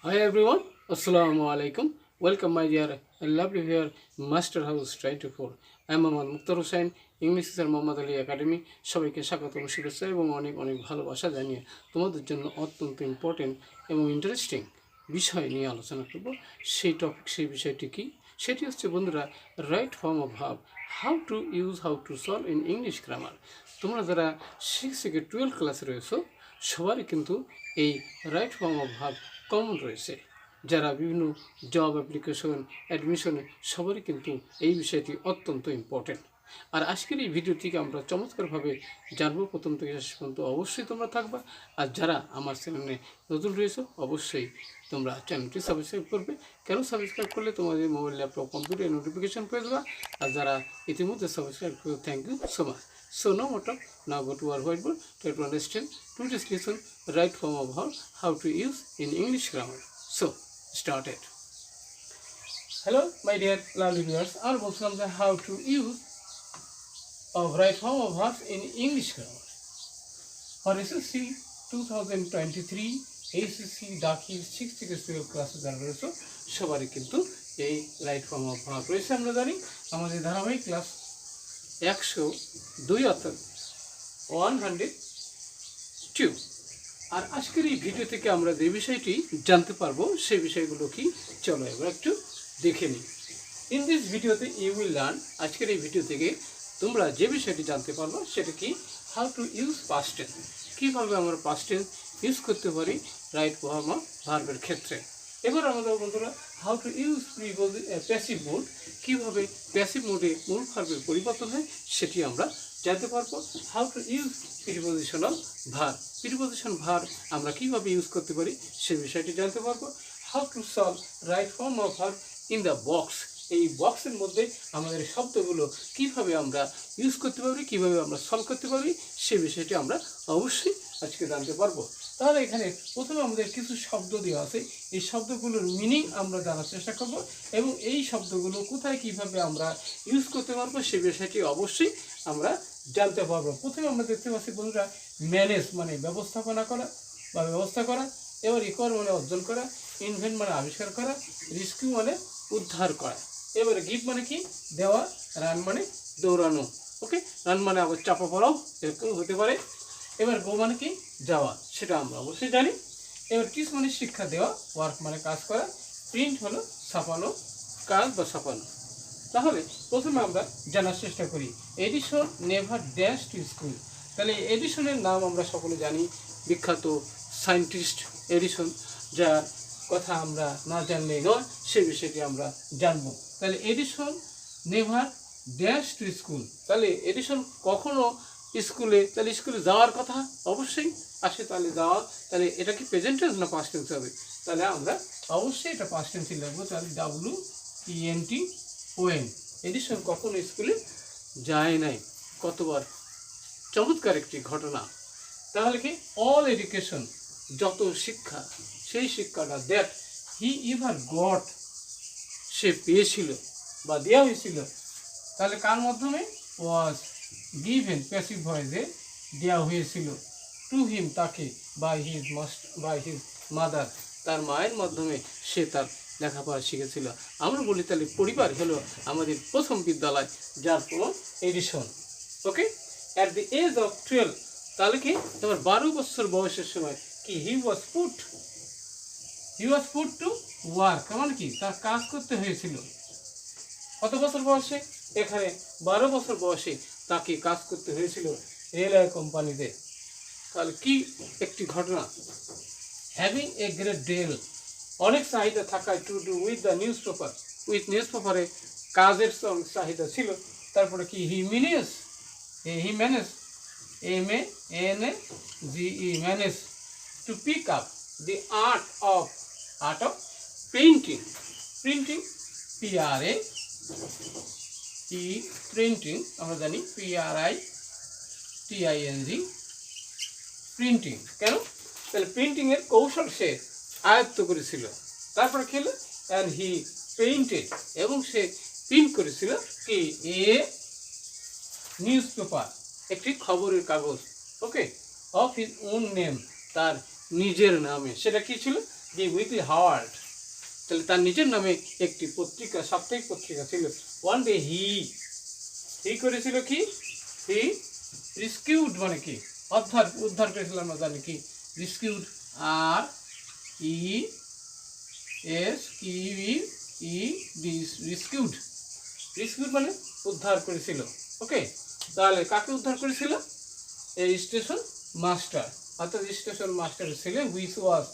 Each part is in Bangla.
Hi everyone, Assalamu alaikum. Welcome my dear lovely viewer, Master House 24. I am Mohammad Mukhtar Hussain, English Sir Mohammad Ali Academy. সবাইকে স্বাগতম শুভেচ্ছা এবং অনেক অনেক ভালোবাসা জানিয়ে তোমাদের জন্য অত্যন্ত ইম্পর্টেন্ট এবং ইন্টারেস্টিং বিষয় নিয়ে আলোচনা করব। সেই বিষয়টি কি? সেটি হচ্ছে বন্ধুরা right form of verb, how to solve in English grammar. তোমরা যারা 6 থেকে 12 ক্লাসে রয়েছো সবারই কিন্তু এই right form of verb common রয়েছে। যারা বিভিন্ন জব অ্যাপ্লিকেশন অ্যাডমিশনে সবারই কিন্তু এই বিষয়টি অত্যন্ত ইম্পর্টেন্ট। আর আজকের এই ভিডিওটিকে আমরা চমৎকারভাবে জানবো প্রথম থেকে শেষ পর্যন্ত। অবশ্যই তোমরা থাকবা। আর যারা আমার চ্যানেলে নতুন রয়েছে অবশ্যই তোমরা চ্যানেলটি সাবস্ক্রাইব করবে। কেন সাবস্ক্রাইব করলে তোমাদের মোবাইল ল্যাপটপ কম্পিউটার নোটিফিকেশন পেয়ে যাবা। আর যারা ইতিমধ্যে সাবস্ক্রাইব করবে thank you so much. So no more talk, now go to our whiteboard, try to understand today's lesson, right form of verb, how to use in English grammar. So, start it. Hello my dear lovely viewers, আর বলছিলাম যে how to use of right form of verb in English grammar. For SSC 2023 HSC Dakhil 6 থেকে 12 ক্লাসে যারা রয়েছে সবারই কিন্তু এই রাইট ফর্ম অফ ভার্ব রয়েছে। আমরা জানি আমাদের ধারাবাহিক ক্লাস 102 অর্থাৎ 102। আর আজকের এই ভিডিও থেকে আমরা যে বিষয়টি জানতে পারবো সেই বিষয়গুলো কি চলো এবার একটু দেখে নিই। ইন দিস ভিডিওতে ইউ উইল লার্ন, আজকের এই ভিডিও থেকে তোমরা যে বিষয়টি জানতে পারবো সেটা কি how to use past tense, কীভাবে আমরা পাস্ট টেন্স ইউজ করতে পারি রাইট ফর্ম অফ ভার্বের ক্ষেত্রে। এবার আমাদের বন্ধুরা how to use passive mode, কীভাবে প্যাসিভ মোডে মূল ভার্বের পরিবর্তন হয় সেটি আমরা জানতে পারবো। How to use prepositional verb, preposition verb আমরা কীভাবে ইউজ করতে পারি সে বিষয়টি জানতে পারবো। How to solve right form of verb in the box, এই বক্সের মধ্যে আমাদের শব্দগুলো কীভাবে আমরা ইউজ করতে পারি, কীভাবে আমরা সলভ করতে পারি সে বিষয়টি আমরা অবশ্যই আজকে জানতে পারবো। তাহলে এখানে প্রথমে আমাদের কিছু শব্দ দেওয়া আছে, এই শব্দগুলোর মিনিং আমরা জানার চেষ্টা করব এবং এই শব্দগুলো কোথায় কিভাবে আমরা ইউজ করতে পারবো সে বিষয়টি অবশ্যই আমরা জানতে পারবো। প্রথমে আমরা দেখতে পাচ্ছি বন্ধুরা ম্যানেজ মানে ব্যবস্থাপনা করা বা ব্যবস্থা করা, এবার রিকভার মানে অর্জন করা, ইনভেন্ট মানে আবিষ্কার করা, রেস্কিউ মানে উদ্ধার করা, এবারে গিভ মানে কি দেওয়া, রান মানে দৌড়ানো, ওকে রান মানে আবার চাপা পড়াও এরকম হতে পারে। এবার গো মানে কি যাওয়া, সেটা আমরা অবশ্যই জানি। এবার টিচ মানে শিক্ষা দেওয়া, ওয়ার্ক মানে কাজ করা, প্রিন্ট হলো ছাপানো, কাজ বা ছাপানো। তাহলে প্রথমে আমরা জানার চেষ্টা করি Edison never dash to school. তাহলে এডিসনের নাম আমরা সকলে জানি, বিখ্যাত সায়েন্টিস্ট এডিসন, যার কথা আমরা না জানলেই নয় সে বিষয়টি আমরা জানবো। তাহলে Edison never dash to school, তাহলে এডিসন কখনো স্কুলে, তাহলে স্কুলে যাওয়ার কথা অবশ্যই আসে, তাহলে যাওয়া, তাহলে এটা কি প্রেজেন্ট টেন্স না পাস্ট টেন্স হবে? তাহলে আমরা অবশ্যই এটা পাস্ট টেন্সই লাগবো। তাহলে WENTON, এডিসন কখনো স্কুলে যায় নাই, কতবার চমৎকার একটি ঘটনা। তাহলে কি অল এডুকেশন যত শিক্ষা, সেই শিক্ষাটা দ্যাট হি এভার গট সে পেয়েছিল বা দেওয়া হয়েছিল, তাহলে কার মাধ্যমে ওয়াজ গিভেন প্যাসিভ ভয়েসে দেওয়া হয়েছিল, টু হিম তাকে, বাই হিজ মাদার তার মায়ের মাধ্যমে সে তার লেখাপড়া শিখেছিল। আমরা বলি তাহলে পরিবার হলো আমাদের প্রথম বিদ্যালয়, যার প্রমাণ Edison. Okay, at the age of 12, তাহলে কি তোমার 12 বছর বয়সের সময় কি he was put to work, মানে কি তার কাজ করতে হয়েছিল। কত বছর বয়সে? এখানে 12 বছর বয়সে তাকে কাজ করতে হয়েছিল রেলওয়ে কোম্পানিতে। তাহলে কি একটি ঘটনা। হ্যাভিং এ গ্রেট ডিল, অনেক চাহিদা থাকায়, to do with the news পেপারে কাজের চাহিদা ছিল। তারপরে কি he manage manage to pick up the art of printing printing আমরা জানি PRINTING প্রিন্টিং। কেন? তাহলে প্রিন্টিংয়ের কৌশল সে আয়ত্ত করেছিল। তারপরে কি হলো অ্যান্ড হি পেইন্টেড, এবং সে প্রিন্ট করেছিল কি এ নিউজ পেপার, একটি খবরের কাগজ, ওকে, অফ হিজ ওন নেম তার নিজের নামে। সেটা কি ছিল? দি উইকলি হাওয়ার্ড, তাহলে তার নিজের নামে একটি পত্রিকা, সাপ্তাহিক পত্রিকা ছিল। ওয়ান ডে হি করেছিল কি, হি রিস্কিউড মানে কি, উদ্ধার করেছিল, আমরা জানি কি রিস্কিউড, আর ই এস কিউ ডি, রিস্কিউড মানে উদ্ধার করেছিল। ওকে, তাহলে কাকে উদ্ধার করেছিল? এই স্টেশন মাস্টার, অর্থাৎ স্টেশন মাস্টারের ছেলে, হুইচ ওয়াজ,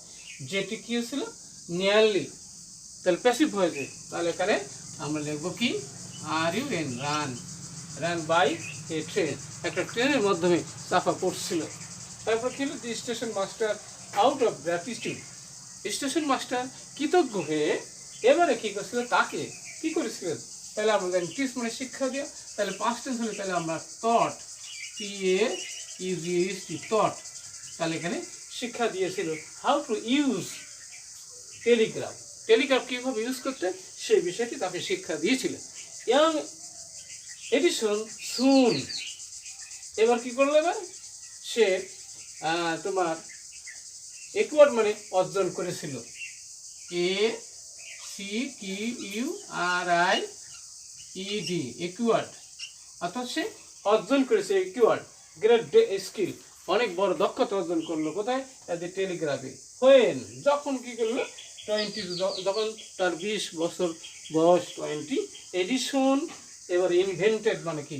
যেটি কি ছিল নিয়ারলি, তাহলে প্যাসিভ হয়েছে। তাহলে এখানে আমরা লিখবো কি R U N, run by a train, একটা ট্রেনের মাধ্যমে চাপা পড়ছিল। তারপর ছিল the station master out of gratitude, station master কৃতজ্ঞ হয়ে এবারে কি করেছিল, তাকে কি করেছিলেন? তাহলে আমরা জানি টিচ মানে শিক্ষা দেওয়া, তাহলে পাস্ট টেন্স হলে তাহলে আমরা থট, থট, তাহলে এখানে শিক্ষা দিয়েছিল হাউ টু ইউজ টেলিগ্রাফ কীভাবে ইউজ করতে, সেই বিষয়টি তাকে শিক্ষা দিয়েছিল। ইয়াং এডিশন সুন, এবার কি করলো, এবার সে তোমার একুয়ার্ড মানে অর্জন করেছিল, ACQURIED, একুয়ার্ড, অর্থাৎ সে অর্জন করেছে একুয়ার্ড, গ্রেট স্কিল, অনেক বড় দক্ষতা অর্জন করলো। কোথায়? টেলিগ্রাফি। হোয়েন, যখন কি করলো, 20, যখন তার 20 বছর বয়স, 20, এডিশন এবার ইনভেন্টেড মানে কি,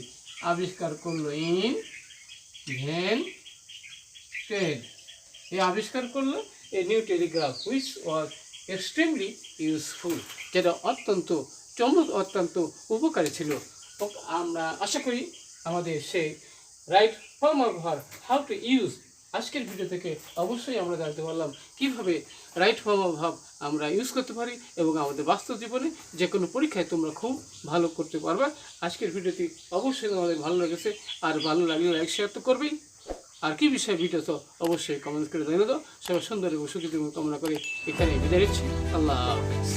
আবিষ্কার করলো, ইনভেন্টেড, এই আবিষ্কার করলো a new Telegraph, which was extremely useful, যেটা অত্যন্ত উপকারী ছিল। আমরা আশা করি আমাদের সেই right form of verb how to use, আজকের ভিডিও থেকে অবশ্যই আমরা জানতে পারলাম কীভাবে রাইট ফর্ম অফ ভার্ব আমরা ইউজ করতে পারি, এবং আমাদের বাস্তব জীবনে যে কোনো পরীক্ষায় তোমরা খুব ভালো করতে পারবে। আজকের ভিডিওটি অবশ্যই তোমাদের ভালো লেগেছে, আর ভালো লাগলে লাইক শেয়ার তো করবেই, আর কি বিষয়ে ভিডিও তো অবশ্যই কমেন্ট করে জানিয়ে দাও। সবাই সুন্দর এবং সুখী কামনা করে এখানে বিদায় নিচ্ছি। আল্লাহ হাফেজ।